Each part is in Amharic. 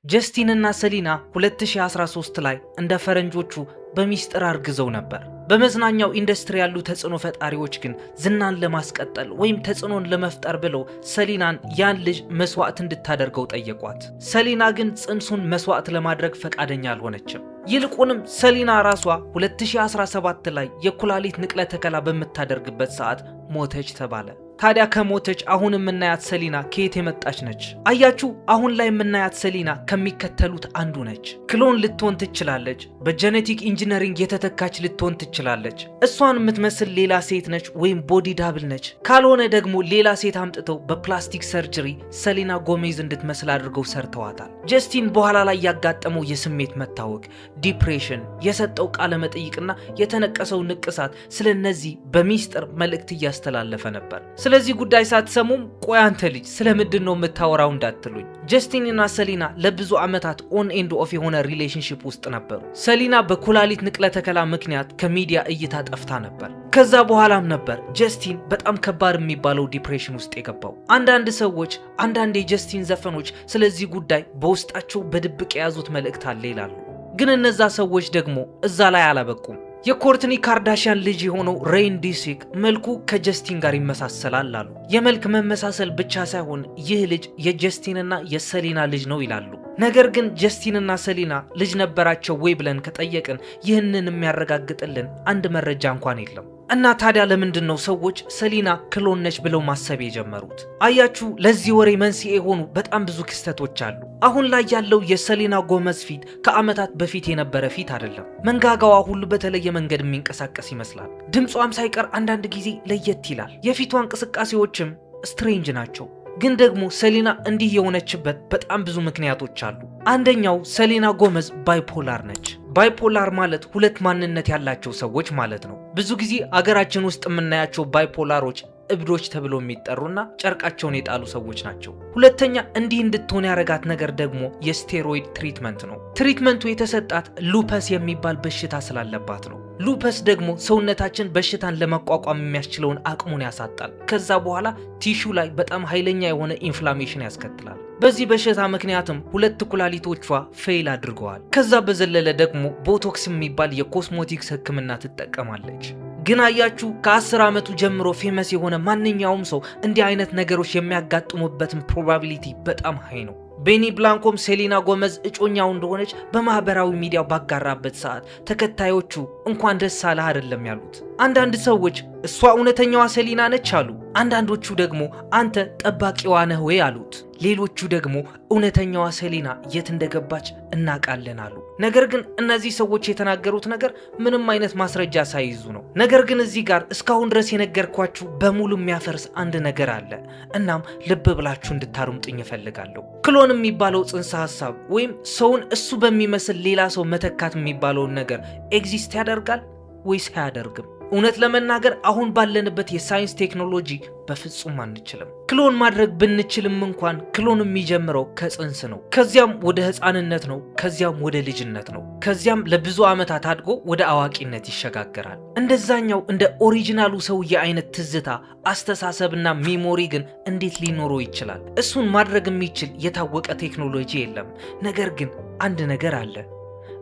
ጀስቲን እና ሰሊና 2013 ላይ እንደ ፈረንጆቹ በሚስጥር አርግዘው ነበር። በመዝናኛው ኢንዱስትሪ ያሉ ተጽዕኖ ፈጣሪዎች ግን ዝናን ለማስቀጠል ወይም ተጽዕኖን ለመፍጠር ብለው ሰሊናን ያን ልጅ መስዋዕት እንድታደርገው ጠየቋት። ሰሊና ግን ጽንሱን መስዋዕት ለማድረግ ፈቃደኛ አልሆነችም። ይልቁንም ሰሊና ራሷ 2017 ላይ የኩላሊት ንቅለ ተከላ በምታደርግበት ሰዓት ሞተች ተባለ። ታዲያ ከሞተች አሁን የምናያት ሰሊና ከየት የመጣች ነች? አያችሁ፣ አሁን ላይ የምናያት ሰሊና ከሚከተሉት አንዱ ነች። ክሎን ልትሆን ትችላለች፣ በጄኔቲክ ኢንጂነሪንግ የተተካች ልትሆን ትችላለች፣ እሷን የምትመስል ሌላ ሴት ነች ወይም ቦዲ ዳብል ነች። ካልሆነ ደግሞ ሌላ ሴት አምጥተው በፕላስቲክ ሰርጀሪ ሰሊና ጎሜዝ እንድትመስል አድርገው ሰርተዋታል። ጀስቲን በኋላ ላይ ያጋጠመው የስሜት መታወክ፣ ዲፕሬሽን፣ የሰጠው ቃለ መጠይቅና የተነቀሰው ንቅሳት ስለነዚህ በሚስጥር መልእክት እያስተላለፈ ነበር። ስለዚህ ጉዳይ ሳትሰሙም ቆይ አንተ ልጅ ስለምንድን ነው የምታወራው እንዳትሉኝ፣ ጀስቲን እና ሰሊና ለብዙ ዓመታት ኦን ኤንድ ኦፍ የሆነ ሪሌሽንሺፕ ውስጥ ነበሩ። ሰሊና በኩላሊት ንቅለ ተከላ ምክንያት ከሚዲያ እይታ ጠፍታ ነበር። ከዛ በኋላም ነበር ጀስቲን በጣም ከባድ የሚባለው ዲፕሬሽን ውስጥ የገባው። አንዳንድ ሰዎች አንዳንድ የጀስቲን ዘፈኖች ስለዚህ ጉዳይ በውስጣቸው በድብቅ የያዙት መልእክት አለ ይላሉ። ግን እነዛ ሰዎች ደግሞ እዛ ላይ አላበቁም። የኮርትኒ ካርዳሽያን ልጅ የሆነው ሬይን ዲሲክ መልኩ ከጀስቲን ጋር ይመሳሰላል አሉ። የመልክ መመሳሰል ብቻ ሳይሆን ይህ ልጅ የጀስቲንና የሰሊና ልጅ ነው ይላሉ። ነገር ግን ጀስቲንና ሰሊና ልጅ ነበራቸው ወይ ብለን ከጠየቅን ይህንን የሚያረጋግጥልን አንድ መረጃ እንኳን የለም። እና ታዲያ ለምንድን ነው ሰዎች ሰሊና ክሎን ነች ብለው ማሰብ የጀመሩት? አያችሁ፣ ለዚህ ወሬ መንስኤ የሆኑ በጣም ብዙ ክስተቶች አሉ። አሁን ላይ ያለው የሰሊና ጎመዝ ፊት ከዓመታት በፊት የነበረ ፊት አይደለም። መንጋጋዋ ሁሉ በተለየ መንገድ የሚንቀሳቀስ ይመስላል። ድምጿም ሳይቀር አንዳንድ ጊዜ ለየት ይላል። የፊቷ እንቅስቃሴዎችም ስትሬንጅ ናቸው። ግን ደግሞ ሰሊና እንዲህ የሆነችበት በጣም ብዙ ምክንያቶች አሉ። አንደኛው ሰሊና ጎመዝ ባይፖላር ነች። ባይፖላር ማለት ሁለት ማንነት ያላቸው ሰዎች ማለት ነው። ብዙ ጊዜ አገራችን ውስጥ የምናያቸው ባይፖላሮች እብዶች ተብለው የሚጠሩና ጨርቃቸውን የጣሉ ሰዎች ናቸው። ሁለተኛ እንዲህ እንድትሆን ያረጋት ነገር ደግሞ የስቴሮይድ ትሪትመንት ነው። ትሪትመንቱ የተሰጣት ሉፐስ የሚባል በሽታ ስላለባት ነው። ሉፐስ ደግሞ ሰውነታችን በሽታን ለመቋቋም የሚያስችለውን አቅሙን ያሳጣል። ከዛ በኋላ ቲሹ ላይ በጣም ኃይለኛ የሆነ ኢንፍላሜሽን ያስከትላል። በዚህ በሽታ ምክንያትም ሁለት ኩላሊቶቿ ፌል አድርገዋል። ከዛ በዘለለ ደግሞ ቦቶክስ የሚባል የኮስሞቲክስ ሕክምና ትጠቀማለች። ግን አያችሁ፣ ከ10 ዓመቱ ጀምሮ ፌመስ የሆነ ማንኛውም ሰው እንዲህ አይነት ነገሮች የሚያጋጥሙበትን ፕሮባቢሊቲ በጣም ሃይ ነው። ቤኒ ብላንኮም ሰሊና ጎመዝ እጮኛው እንደሆነች በማህበራዊ ሚዲያው ባጋራበት ሰዓት ተከታዮቹ እንኳን ደስ አለህ አይደለም ያሉት። አንዳንድ ሰዎች እሷ እውነተኛዋ ሰሊና ነች አሉ። አንዳንዶቹ ደግሞ አንተ ጠባቂዋ ነህ ወይ አሉት። ሌሎቹ ደግሞ እውነተኛዋ ሰሊና የት እንደገባች እናቃለን አሉ። ነገር ግን እነዚህ ሰዎች የተናገሩት ነገር ምንም አይነት ማስረጃ ሳይዙ ነው። ነገር ግን እዚህ ጋር እስካሁን ድረስ የነገርኳችሁ በሙሉ የሚያፈርስ አንድ ነገር አለ። እናም ልብ ብላችሁ እንድታሩምጥኝ እፈልጋለሁ። ክሎን የሚባለው ጽንሰ ሐሳብ ወይም ሰውን እሱ በሚመስል ሌላ ሰው መተካት የሚባለውን ነገር ኤግዚስት ያደርጋል ወይስ አያደርግም? እውነት ለመናገር አሁን ባለንበት የሳይንስ ቴክኖሎጂ በፍጹም አንችልም። ክሎን ማድረግ ብንችልም እንኳን ክሎን የሚጀምረው ከጽንስ ነው። ከዚያም ወደ ህፃንነት ነው። ከዚያም ወደ ልጅነት ነው። ከዚያም ለብዙ ዓመታት አድጎ ወደ አዋቂነት ይሸጋገራል። እንደዛኛው እንደ ኦሪጂናሉ ሰውዬ አይነት ትዝታ፣ አስተሳሰብና ሜሞሪ ግን እንዴት ሊኖረው ይችላል? እሱን ማድረግ የሚችል የታወቀ ቴክኖሎጂ የለም። ነገር ግን አንድ ነገር አለ።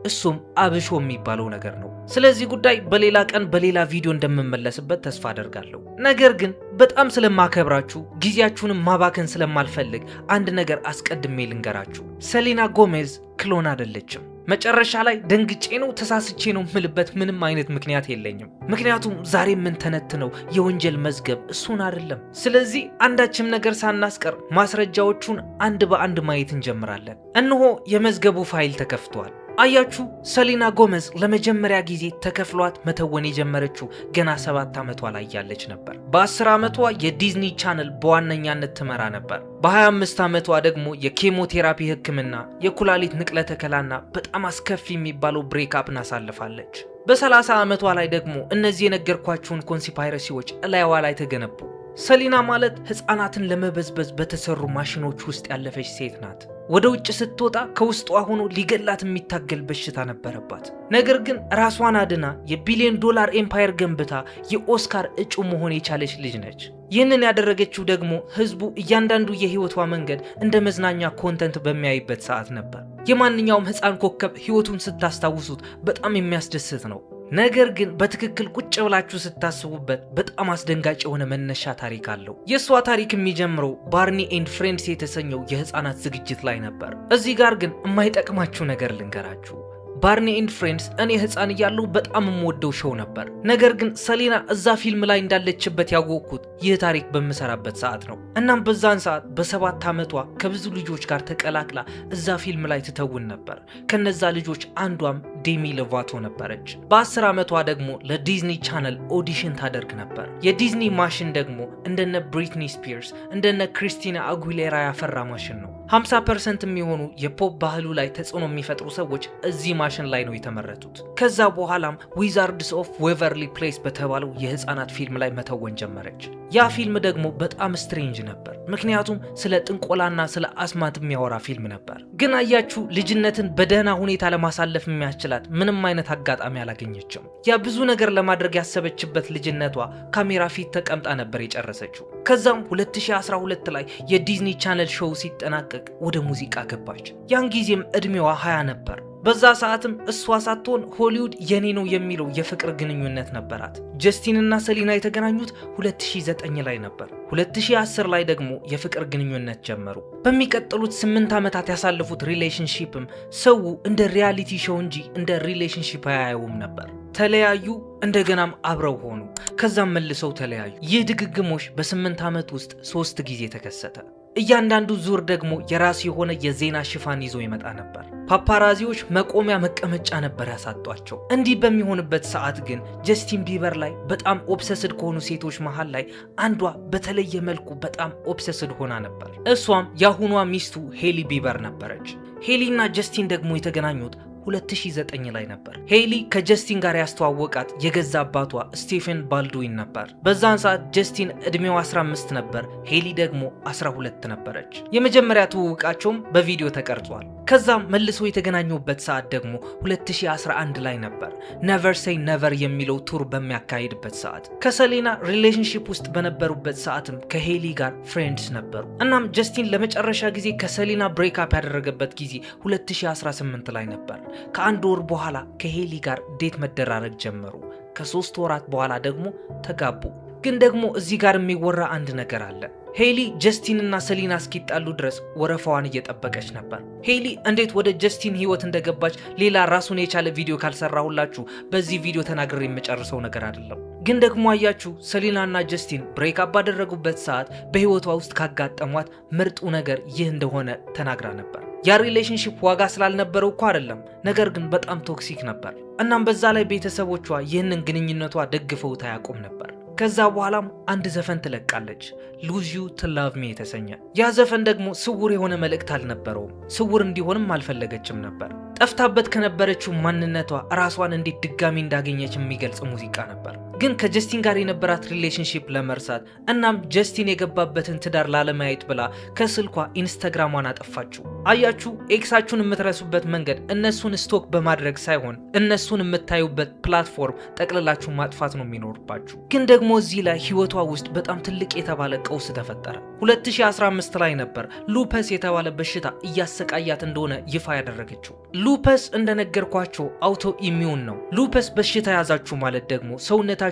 እሱም አብሾ የሚባለው ነገር ነው። ስለዚህ ጉዳይ በሌላ ቀን በሌላ ቪዲዮ እንደምመለስበት ተስፋ አደርጋለሁ። ነገር ግን በጣም ስለማከብራችሁ ጊዜያችሁንም ማባከን ስለማልፈልግ አንድ ነገር አስቀድሜ ልንገራችሁ። ሰሊና ጎሜዝ ክሎን አይደለችም። መጨረሻ ላይ ደንግጬ ነው ተሳስቼ ነው ምልበት ምንም አይነት ምክንያት የለኝም። ምክንያቱም ዛሬ የምንተነትነው የወንጀል መዝገብ እሱን አይደለም። ስለዚህ አንዳችም ነገር ሳናስቀር ማስረጃዎቹን አንድ በአንድ ማየት እንጀምራለን። እነሆ የመዝገቡ ፋይል ተከፍቷል። አያችሁ፣ ሰሊና ጎመዝ ለመጀመሪያ ጊዜ ተከፍሏት መተወን የጀመረችው ገና 7 ዓመቷ ላይ ያለች ነበር። በ10 ዓመቷ የዲዝኒ ቻነል በዋነኛነት ትመራ ነበር። በ25 ዓመቷ ደግሞ የኬሞቴራፒ ሕክምና፣ የኩላሊት ንቅለ ተከላና በጣም አስከፊ የሚባለው ብሬክአፕን አሳልፋለች። በ30 ዓመቷ ላይ ደግሞ እነዚህ የነገርኳችሁን ኮንስፓይረሲዎች እላይዋ ላይ ተገነቡ። ሰሊና ማለት ህፃናትን ለመበዝበዝ በተሰሩ ማሽኖች ውስጥ ያለፈች ሴት ናት። ወደ ውጭ ስትወጣ ከውስጧ ሆኖ ሊገላት የሚታገል በሽታ ነበረባት። ነገር ግን ራሷን አድና የቢሊዮን ዶላር ኤምፓየር ገንብታ የኦስካር እጩ መሆን የቻለች ልጅ ነች። ይህንን ያደረገችው ደግሞ ህዝቡ እያንዳንዱ የህይወቷ መንገድ እንደ መዝናኛ ኮንተንት በሚያይበት ሰዓት ነበር። የማንኛውም ህፃን ኮከብ ህይወቱን ስታስታውሱት በጣም የሚያስደስት ነው። ነገር ግን በትክክል ቁጭ ብላችሁ ስታስቡበት በጣም አስደንጋጭ የሆነ መነሻ ታሪክ አለው። የእሷ ታሪክ የሚጀምረው ባርኒ ኤንድ ፍሬንድስ የተሰኘው የህፃናት ዝግጅት ላይ ነበር። እዚህ ጋር ግን የማይጠቅማችሁ ነገር ልንገራችሁ። ባርኒ ኤንድ ፍሬንድስ እኔ ህፃን እያለሁ በጣም የምወደው ሾው ነበር። ነገር ግን ሰሊና እዛ ፊልም ላይ እንዳለችበት ያወቅኩት ይህ ታሪክ በምሰራበት ሰዓት ነው። እናም በዛን ሰዓት በ7 ዓመቷ ከብዙ ልጆች ጋር ተቀላቅላ እዛ ፊልም ላይ ትተውን ነበር። ከነዛ ልጆች አንዷም ዴሚ ሎቫቶ ነበረች። በ10 ዓመቷ ደግሞ ለዲዝኒ ቻነል ኦዲሽን ታደርግ ነበር። የዲዝኒ ማሽን ደግሞ እንደነ ብሪትኒ ስፒርስ እንደነ ክሪስቲና አጉሌራ ያፈራ ማሽን ነው። 50% የሚሆኑ የፖፕ ባህሉ ላይ ተጽዕኖ የሚፈጥሩ ሰዎች እዚህ ማሽን ላይ ነው የተመረቱት። ከዛ በኋላም ዊዛርድስ ኦፍ ዌቨርሊ ፕሌስ በተባለው የህፃናት ፊልም ላይ መተወን ጀመረች። ያ ፊልም ደግሞ በጣም ስትሬንጅ ነበር፣ ምክንያቱም ስለ ጥንቆላና ስለ አስማት የሚያወራ ፊልም ነበር። ግን አያችሁ ልጅነትን በደህና ሁኔታ ለማሳለፍ የሚያስችላት ምንም አይነት አጋጣሚ አላገኘችም። ያ ብዙ ነገር ለማድረግ ያሰበችበት ልጅነቷ ካሜራ ፊት ተቀምጣ ነበር የጨረሰችው። ከዛም 2012 ላይ የዲዝኒ ቻነል ሾው ሲጠናቀቅ ወደ ሙዚቃ ገባች። ያን ጊዜም እድሜዋ 20 ነበር። በዛ ሰዓትም እሷ ሳትሆን ሆሊውድ የኔ ነው የሚለው የፍቅር ግንኙነት ነበራት። ጀስቲን እና ሰሊና የተገናኙት 2009 ላይ ነበር። 2010 ላይ ደግሞ የፍቅር ግንኙነት ጀመሩ። በሚቀጥሉት 8 ዓመታት ያሳለፉት ሪሌሽንሺፕም ሰው እንደ ሪያሊቲ ሾው እንጂ እንደ ሪሌሽንሺፕ አያየውም ነበር። ተለያዩ፣ እንደገናም አብረው ሆኑ፣ ከዛም መልሰው ተለያዩ። ይህ ድግግሞሽ በ8 ዓመት ውስጥ 3 ጊዜ ተከሰተ። እያንዳንዱ ዙር ደግሞ የራሱ የሆነ የዜና ሽፋን ይዞ ይመጣ ነበር። ፓፓራዚዎች መቆሚያ መቀመጫ ነበር ያሳጧቸው። እንዲህ በሚሆንበት ሰዓት ግን ጀስቲን ቢበር ላይ በጣም ኦብሰስድ ከሆኑ ሴቶች መሃል ላይ አንዷ በተለየ መልኩ በጣም ኦብሰስድ ሆና ነበር። እሷም የአሁኗ ሚስቱ ሄሊ ቢበር ነበረች። ሄሊ እና ጀስቲን ደግሞ የተገናኙት 2009 ላይ ነበር። ሄሊ ከጀስቲን ጋር ያስተዋወቃት የገዛ አባቷ ስቴፈን ባልድዊን ነበር። በዛን ሰዓት ጀስቲን እድሜው 15 ነበር፣ ሄሊ ደግሞ 12 ነበረች። የመጀመሪያ ትውውቃቸውም በቪዲዮ ተቀርጿል። ከዛም መልሶ የተገናኙበት ሰዓት ደግሞ 2011 ላይ ነበር። ነቨር ሴይ ነቨር የሚለው ቱር በሚያካሂድበት ሰዓት ከሰሊና ሪሌሽንሺፕ ውስጥ በነበሩበት ሰዓትም ከሄሊ ጋር ፍሬንድስ ነበሩ። እናም ጀስቲን ለመጨረሻ ጊዜ ከሰሊና ብሬክአፕ ያደረገበት ጊዜ 2018 ላይ ነበር። ከአንድ ወር በኋላ ከሄሊ ጋር ዴት መደራረግ ጀመሩ። ከ3 ወራት በኋላ ደግሞ ተጋቡ። ግን ደግሞ እዚህ ጋር የሚወራ አንድ ነገር አለ። ሄሊ ጀስቲን እና ሰሊና እስኪጣሉ ድረስ ወረፋዋን እየጠበቀች ነበር። ሄሊ እንዴት ወደ ጀስቲን ህይወት እንደገባች ሌላ ራሱን የቻለ ቪዲዮ ካልሰራሁላችሁ በዚህ ቪዲዮ ተናግሬ የምጨርሰው ነገር አይደለም። ግን ደግሞ አያችሁ ሰሊና እና ጀስቲን ብሬክአፕ ባደረጉበት ሰዓት በህይወቷ ውስጥ ካጋጠሟት ምርጡ ነገር ይህ እንደሆነ ተናግራ ነበር። ያ ሪሌሽንሺፕ ዋጋ ስላልነበረው እኮ አይደለም፣ ነገር ግን በጣም ቶክሲክ ነበር። እናም በዛ ላይ ቤተሰቦቿ ይህንን ግንኙነቷ ደግፈውት አያውቁም ነበር። ከዛ በኋላም አንድ ዘፈን ትለቃለች፣ ሉዝ ዩ ቱ ላቭ ሚ የተሰኘ። ያ ዘፈን ደግሞ ስውር የሆነ መልእክት አልነበረውም። ስውር እንዲሆንም አልፈለገችም ነበር። ጠፍታበት ከነበረችው ማንነቷ ራሷን እንዴት ድጋሚ እንዳገኘች የሚገልጽ ሙዚቃ ነበር። ግን ከጀስቲን ጋር የነበራት ሪሌሽንሺፕ ለመርሳት እናም ጀስቲን የገባበትን ትዳር ላለማየት ብላ ከስልኳ ኢንስታግራሟን አጠፋችው። አያችሁ፣ ኤክሳችሁን የምትረሱበት መንገድ እነሱን ስቶክ በማድረግ ሳይሆን እነሱን የምታዩበት ፕላትፎርም ጠቅልላችሁ ማጥፋት ነው የሚኖርባችሁ። ግን ደግሞ እዚህ ላይ ህይወቷ ውስጥ በጣም ትልቅ የተባለ ቀውስ ተፈጠረ። 2015 ላይ ነበር ሉፐስ የተባለ በሽታ እያሰቃያት እንደሆነ ይፋ ያደረገችው። ሉፐስ እንደነገርኳቸው አውቶ ኢሚዩን ነው። ሉፐስ በሽታ ያዛችሁ ማለት ደግሞ ሰውነታችሁ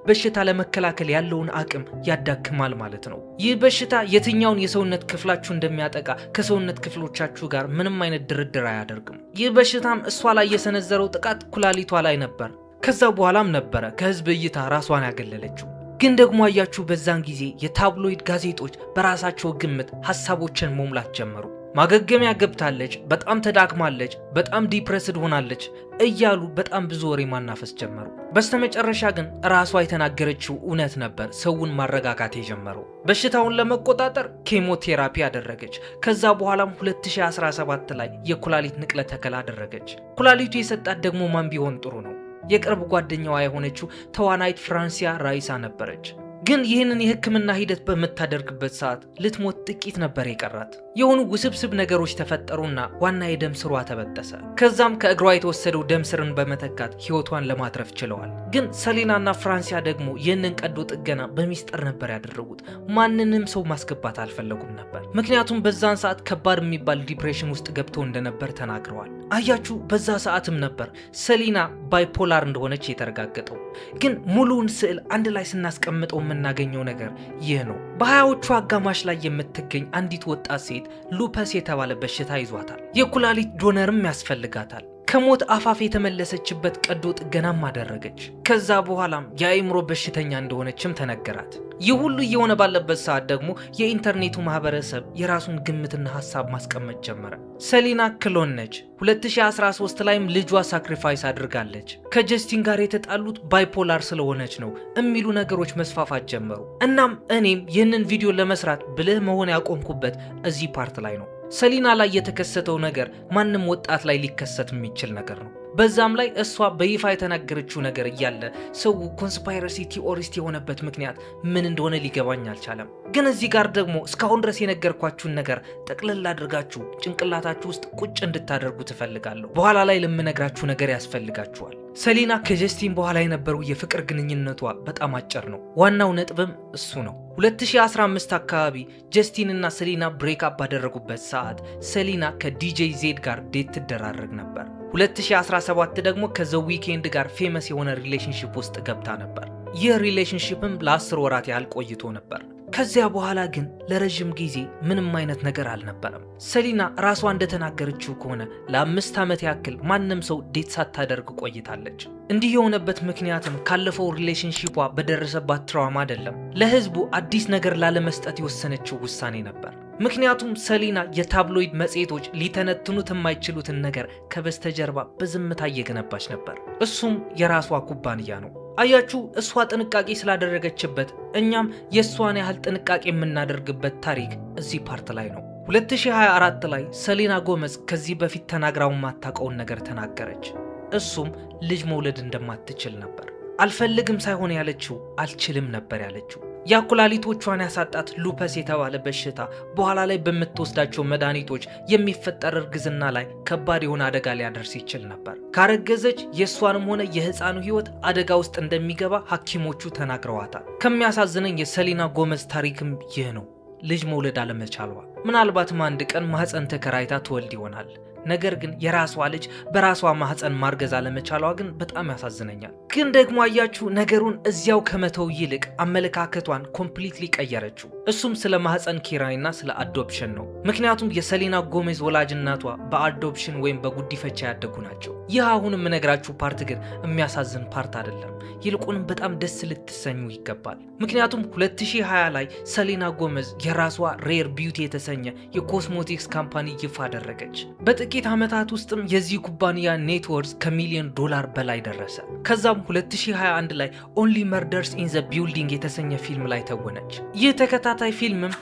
በሽታ ለመከላከል ያለውን አቅም ያዳክማል ማለት ነው። ይህ በሽታ የትኛውን የሰውነት ክፍላችሁ እንደሚያጠቃ ከሰውነት ክፍሎቻችሁ ጋር ምንም አይነት ድርድር አያደርግም። ይህ በሽታም እሷ ላይ የሰነዘረው ጥቃት ኩላሊቷ ላይ ነበር። ከዛ በኋላም ነበረ ከህዝብ እይታ ራሷን ያገለለችው። ግን ደግሞ አያችሁ በዛን ጊዜ የታብሎይድ ጋዜጦች በራሳቸው ግምት ሐሳቦችን መሙላት ጀመሩ። ማገገሚያ ገብታለች፣ በጣም ተዳክማለች፣ በጣም ዲፕረስድ ሆናለች እያሉ በጣም ብዙ ወሬ ማናፈስ ጀመሩ። በስተመጨረሻ ግን ራሷ የተናገረችው እውነት ነበር ሰውን ማረጋጋት የጀመረው። በሽታውን ለመቆጣጠር ኬሞቴራፒ አደረገች። ከዛ በኋላም 2017 ላይ የኩላሊት ንቅለ ተከላ አደረገች። ኩላሊቱ የሰጣት ደግሞ ማን ቢሆን ጥሩ ነው? የቅርብ ጓደኛዋ የሆነችው ተዋናይት ፍራንሲያ ራይሳ ነበረች። ግን ይህንን የህክምና ሂደት በምታደርግበት ሰዓት ልትሞት ጥቂት ነበር የቀራት። የሆኑ ውስብስብ ነገሮች ተፈጠሩና ዋና የደም ስሯ ተበጠሰ። ከዛም ከእግሯ የተወሰደው ደም ስርን በመተካት ህይወቷን ለማትረፍ ችለዋል። ግን ሰሊናና ፍራንሲያ ደግሞ ይህንን ቀዶ ጥገና በሚስጥር ነበር ያደረጉት። ማንንም ሰው ማስገባት አልፈለጉም ነበር። ምክንያቱም በዛን ሰዓት ከባድ የሚባል ዲፕሬሽን ውስጥ ገብተው እንደነበር ተናግረዋል። አያችሁ፣ በዛ ሰዓትም ነበር ሰሊና ባይፖላር እንደሆነች የተረጋገጠው። ግን ሙሉውን ስዕል አንድ ላይ ስናስቀምጠው የምናገኘው ነገር ይህ ነው። በሀያዎቹ አጋማሽ ላይ የምትገኝ አንዲት ወጣት ሴት ሉፐስ የተባለ በሽታ ይዟታል። የኩላሊት ዶነርም ያስፈልጋታል። ከሞት አፋፍ የተመለሰችበት ቀዶ ጥገናም አደረገች። ከዛ በኋላም የአእምሮ በሽተኛ እንደሆነችም ተነገራት። ይህ ሁሉ እየሆነ ባለበት ሰዓት ደግሞ የኢንተርኔቱ ማህበረሰብ የራሱን ግምትና ሀሳብ ማስቀመጥ ጀመረ። ሰሊና ክሎን ነች። 2013 ላይም ልጇ ሳክሪፋይስ አድርጋለች። ከጀስቲን ጋር የተጣሉት ባይፖላር ስለሆነች ነው የሚሉ ነገሮች መስፋፋት ጀመሩ። እናም እኔም ይህንን ቪዲዮ ለመስራት ብልህ መሆን ያቆምኩበት እዚህ ፓርት ላይ ነው። ሰሊና ላይ የተከሰተው ነገር ማንም ወጣት ላይ ሊከሰት የሚችል ነገር ነው። በዛም ላይ እሷ በይፋ የተናገረችው ነገር እያለ ሰው ኮንስፓይረሲ ቲኦሪስት የሆነበት ምክንያት ምን እንደሆነ ሊገባኝ አልቻለም። ግን እዚህ ጋር ደግሞ እስካሁን ድረስ የነገርኳችሁን ነገር ጠቅልል አድርጋችሁ ጭንቅላታችሁ ውስጥ ቁጭ እንድታደርጉ ትፈልጋለሁ። በኋላ ላይ ለምነግራችሁ ነገር ያስፈልጋችኋል። ሰሊና ከጀስቲን በኋላ የነበረው የፍቅር ግንኙነቷ በጣም አጭር ነው። ዋናው ነጥብም እሱ ነው። 2015 አካባቢ ጀስቲን እና ሰሊና ብሬክ አፕ ባደረጉበት ሰዓት ሰሊና ከዲጄ ዜድ ጋር ዴት ትደራረግ ነበር። 2017 ደግሞ ከዘ ዊኬንድ ጋር ፌመስ የሆነ ሪሌሽንሺፕ ውስጥ ገብታ ነበር። ይህ ሪሌሽንሺፕም ለ10 ወራት ያህል ቆይቶ ነበር። ከዚያ በኋላ ግን ለረጅም ጊዜ ምንም አይነት ነገር አልነበረም። ሰሊና ራሷ እንደተናገረችው ከሆነ ለ5 ዓመት ያክል ማንም ሰው ዴት ሳታደርግ ቆይታለች። እንዲህ የሆነበት ምክንያትም ካለፈው ሪሌሽንሺፓ በደረሰባት ትራውማ አይደለም፣ ለህዝቡ አዲስ ነገር ላለመስጠት የወሰነችው ውሳኔ ነበር። ምክንያቱም ሰሊና የታብሎይድ መጽሔቶች ሊተነትኑት የማይችሉትን ነገር ከበስተጀርባ በዝምታ እየገነባች ነበር። እሱም የራሷ ኩባንያ ነው። አያችሁ፣ እሷ ጥንቃቄ ስላደረገችበት እኛም የእሷን ያህል ጥንቃቄ የምናደርግበት ታሪክ እዚህ ፓርት ላይ ነው። 2024 ላይ ሰሊና ጎመዝ ከዚህ በፊት ተናግራው የማታውቀውን ነገር ተናገረች። እሱም ልጅ መውለድ እንደማትችል ነበር። አልፈልግም ሳይሆን ያለችው አልችልም ነበር ያለችው። የኩላሊቶቿን ያሳጣት ሉፐስ የተባለ በሽታ በኋላ ላይ በምትወስዳቸው መድኃኒቶች የሚፈጠር እርግዝና ላይ ከባድ የሆነ አደጋ ሊያደርስ ይችል ነበር። ካረገዘች የእሷንም ሆነ የህፃኑ ህይወት አደጋ ውስጥ እንደሚገባ ሐኪሞቹ ተናግረዋታል። ከሚያሳዝነኝ የሰሊና ጎመዝ ታሪክም ይህ ነው፣ ልጅ መውለድ አለመቻሏ። ምናልባትም አንድ ቀን ማህፀን ተከራይታ ትወልድ ይሆናል። ነገር ግን የራሷ ልጅ በራሷ ማህፀን ማርገዝ አለመቻሏ ግን በጣም ያሳዝነኛል። ግን ደግሞ አያችሁ፣ ነገሩን እዚያው ከመተው ይልቅ አመለካከቷን ኮምፕሊትሊ ቀየረችው። እሱም ስለ ማህፀን ኪራይና ስለ አዶፕሽን ነው። ምክንያቱም የሰሊና ጎሜዝ ወላጅ እናቷ በአዶፕሽን ወይም በጉዲፈቻ ያደጉ ናቸው። ይህ አሁን የምነግራችሁ ፓርት ግን የሚያሳዝን ፓርት አይደለም፣ ይልቁንም በጣም ደስ ልትሰኙ ይገባል። ምክንያቱም 2020 ላይ ሰሊና ጎመዝ የራሷ ሬር ቢዩቲ የተሰኘ የኮስሞቲክስ ካምፓኒ ይፋ አደረገች። በጥቂት ዓመታት ውስጥም የዚህ ኩባንያ ኔትወርዝ ከሚሊዮን ዶላር በላይ ደረሰ። ከዛም 2021 ላይ ኦንሊ መርደርስ ኢን ዘ ቢልዲንግ የተሰኘ ፊልም ላይ ተወነች። ይህ ተከታታይ ፊልምም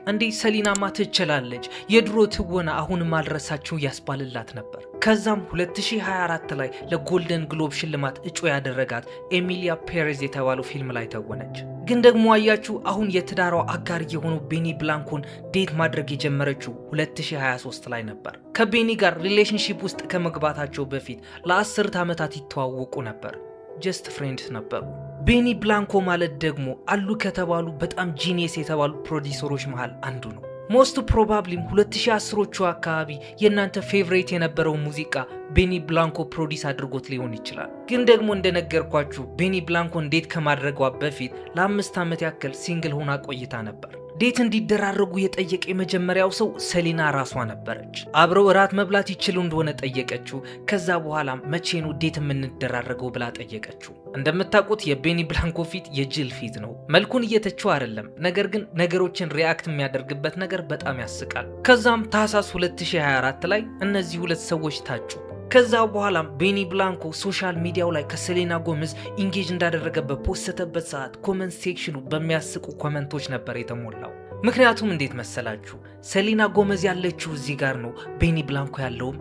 እንዴ ሰሊናማ ትችላለች፣ የድሮ ትወና አሁንም አልረሳችሁ ያስባልላት ነበር። ከዛም 2024 ላይ ለጎልደን ግሎብ ሽልማት እጩ ያደረጋት ኤሚሊያ ፔሬዝ የተባለው ፊልም ላይ ተወነች። ግን ደግሞ አያችሁ፣ አሁን የትዳሯ አጋር የሆኑ ቤኒ ብላንኮን ዴት ማድረግ የጀመረችው 2023 ላይ ነበር። ከቤኒ ጋር ሪሌሽንሺፕ ውስጥ ከመግባታቸው በፊት ለ10 ዓመታት ይተዋወቁ ነበር። ጀስት ፍሬንድስ ነበሩ። ቤኒ ብላንኮ ማለት ደግሞ አሉ ከተባሉ በጣም ጂኒየስ የተባሉ ፕሮዲሰሮች መሃል አንዱ ነው። ሞስት ፕሮባብሊም 2010ዎቹ አካባቢ የእናንተ ፌቨሬት የነበረው ሙዚቃ ቤኒ ብላንኮ ፕሮዲስ አድርጎት ሊሆን ይችላል። ግን ደግሞ እንደነገርኳችሁ ቤኒ ብላንኮን ዴት ከማድረጓ በፊት ለ5 ዓመት ያክል ሲንግል ሆና ቆይታ ነበር። ዴት እንዲደራረጉ የጠየቀ የመጀመሪያው ሰው ሰሊና ራሷ ነበረች። አብረው እራት መብላት ይችሉ እንደሆነ ጠየቀችው። ከዛ በኋላ መቼ ነው ዴት የምንደራረገው ብላ ጠየቀችው። እንደምታውቁት የቤኒ ብላንኮ ፊት የጅል ፊት ነው። መልኩን እየተቸው አይደለም፣ ነገር ግን ነገሮችን ሪአክት የሚያደርግበት ነገር በጣም ያስቃል። ከዛም ታህሳስ 2024 ላይ እነዚህ ሁለት ሰዎች ታጩ። ከዛ በኋላም ቤኒ ብላንኮ ሶሻል ሚዲያው ላይ ከሰሊና ጎመዝ ኢንጌጅ እንዳደረገበት ፖስተበት ሰዓት ኮመንት ሴክሽኑ በሚያስቁ ኮመንቶች ነበር የተሞላው። ምክንያቱም እንዴት መሰላችሁ? ሰሊና ጎመዝ ያለችው እዚህ ጋር ነው፣ ቤኒ ብላንኮ ያለውም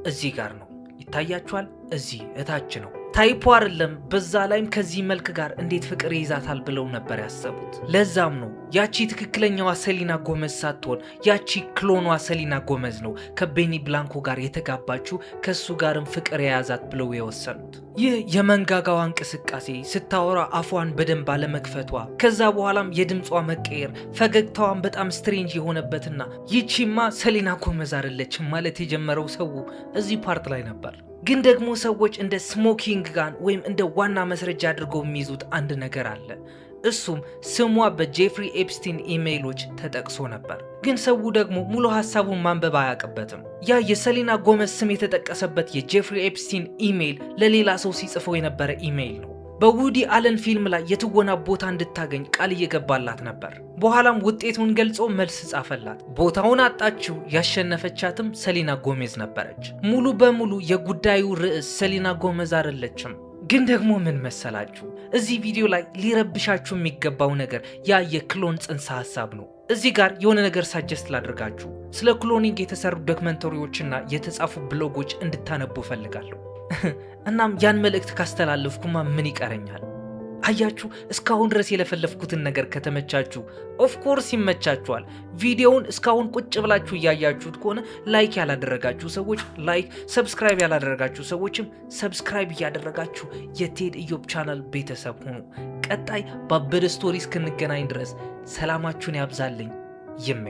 እዚህ ጋር ነው። ይታያችኋል? እዚህ እታች ነው። ታይፖ አይደለም። በዛ ላይም ከዚህ መልክ ጋር እንዴት ፍቅር ይይዛታል ብለው ነበር ያሰቡት። ለዛም ነው ያቺ ትክክለኛዋ ሰሊና ጎመዝ ሳትሆን ያቺ ክሎኗ ሰሊና ጎመዝ ነው ከቤኒ ብላንኮ ጋር የተጋባችው፣ ከሱ ጋርም ፍቅር የያዛት ብለው የወሰኑት። ይህ የመንጋጋዋ እንቅስቃሴ፣ ስታወራ አፏን በደንብ አለመክፈቷ፣ ከዛ በኋላም የድምጿ መቀየር፣ ፈገግታዋን በጣም ስትሬንጅ የሆነበትና ይቺማ ሰሊና ጎመዝ አይደለችም ማለት የጀመረው ሰው እዚህ ፓርት ላይ ነበር። ግን ደግሞ ሰዎች እንደ ስሞኪንግ ጋን ወይም እንደ ዋና መስረጃ አድርገው የሚይዙት አንድ ነገር አለ። እሱም ስሟ በጄፍሪ ኤፕስቲን ኢሜይሎች ተጠቅሶ ነበር። ግን ሰው ደግሞ ሙሉ ሐሳቡን ማንበብ አያውቅበትም። ያ የሰሊና ጎመዝ ስም የተጠቀሰበት የጄፍሪ ኤፕስቲን ኢሜይል ለሌላ ሰው ሲጽፈው የነበረ ኢሜይል ነው። በውዲ አለን ፊልም ላይ የትወና ቦታ እንድታገኝ ቃል እየገባላት ነበር። በኋላም ውጤቱን ገልጾ መልስ ጻፈላት። ቦታውን አጣችው። ያሸነፈቻትም ሰሊና ጎሜዝ ነበረች። ሙሉ በሙሉ የጉዳዩ ርዕስ ሰሊና ጎመዝ አይደለችም። ግን ደግሞ ምን መሰላችሁ? እዚህ ቪዲዮ ላይ ሊረብሻችሁ የሚገባው ነገር ያ የክሎን ጽንሰ ሐሳብ ነው። እዚህ ጋር የሆነ ነገር ሳጀስት ላድርጋችሁ። ስለ ክሎኒንግ የተሰሩ ዶክመንተሪዎችና የተጻፉ ብሎጎች እንድታነቡ ፈልጋለሁ። እናም ያን መልእክት ካስተላለፍኩማ ምን ይቀረኛል? አያችሁ፣ እስካሁን ድረስ የለፈለፍኩትን ነገር ከተመቻችሁ ኦፍ ኮርስ ይመቻችኋል። ቪዲዮውን እስካሁን ቁጭ ብላችሁ እያያችሁት ከሆነ ላይክ ያላደረጋችሁ ሰዎች ላይክ፣ ሰብስክራይብ ያላደረጋችሁ ሰዎችም ሰብስክራይብ እያደረጋችሁ የቴድ ኢዮብ ቻናል ቤተሰብ ሁኑ። ቀጣይ ባበደ ስቶሪ እስክንገናኝ ድረስ ሰላማችሁን ያብዛልኝ። ይሜ